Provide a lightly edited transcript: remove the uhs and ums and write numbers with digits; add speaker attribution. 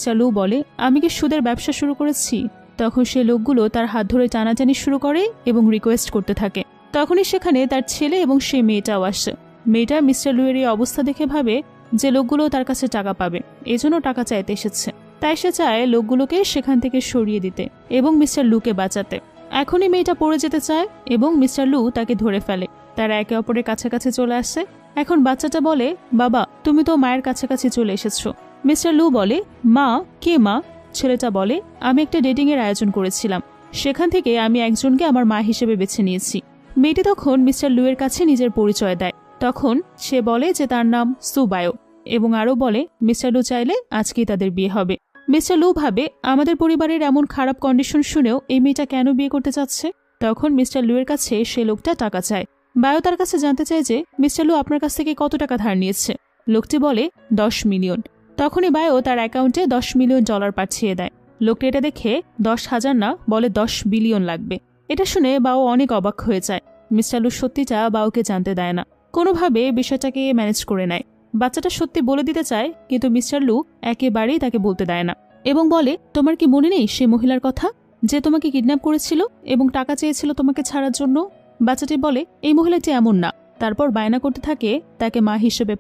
Speaker 1: Mister লু বলে, আমি কি সুদের ব্যবসা শুরু করেছি? তখন সে লোকগুলো তার হাত ধরে টানাটানি শুরু করে এবং রিকোয়েস্ট করতে থাকে। তখনই সেখানে তার ছেলে এবং সে মেয়েটাও আসে। মেয়েটা মিস্টার লু এর এই অবস্থা দেখে ভাবে যে লোকগুলো তার কাছে টাকা পাবে, এজন্য টাকা চাইতে এসেছে। তাই সে চায় লোকগুলোকে সেখান থেকে সরিয়ে দিতে এবং মিস্টার লুকে বাঁচাতে। এখনই মেয়েটা পড়ে যেতে চায় এবং মিস্টার লু তাকে ধরে ফেলে। তারা একে অপরের কাছাকাছি চলে আসে। এখন বাচ্চাটা বলে, বাবা তুমি তো মায়ের কাছাকাছি চলে এসেছো। মিস্টার লু বলে, মা? কে মা? ছেলেটা বলে, আমি একটা ডেটিং এর আয়োজন করেছিলাম, সেখান থেকে আমি একজনকে আমার মা হিসেবে বেছে নিয়েছি। মেয়েটি তখন মিস্টার লু এর কাছে নিজের পরিচয় দেয়। তখন সে বলে যে তার নাম সুবায়ো এবং আরও বলে মিস্টার লু চাইলে আজকেই তাদের বিয়ে হবে। মিস্টার লু ভাবে আমাদের পরিবারের এমন খারাপ কন্ডিশন শুনেও এই মেয়েটা কেন বিয়ে করতে চাচ্ছে। তখন মিস্টার লু এর কাছে সে লোকটা টাকা চায়। বায়ো তার কাছে জানতে চায় যে মিস্টার লু আপনার কাছ থেকে কত টাকা ধার নিয়েছে। লোকটি বলে 10 মিলিয়ন। তখনই বায়ো তার অ্যাকাউন্টে $10 মিলিয়ন পাঠিয়ে দেয়। লোকটি এটা দেখে 10,000 না, বলে 10 বিলিয়ন লাগবে। এটা শুনে বাও অনেক অবাক হয়ে যায়। মিস্টার লু সত্যিটা বাওকে জানতে দেয় না, কোনোভাবে বিষয়টাকে ম্যানেজ করে নেয়। বাচ্চাটা সত্যি বলে দিতে চায়, কিন্তু মিস্টার লু একেবারেই তাকে বলতে দেয় না এবং বলে, তোমার কি মনে নেই সে মহিলার কথা যে তোমাকে কিডন্যাপ করেছিল এবং টাকা চেয়েছিল তোমাকে ছাড়ার জন্য? বাচ্চাটি বলে, এই মহিলাটি এমন না। তারপর বায়না করতে থাকে তাকে মা হিসেবে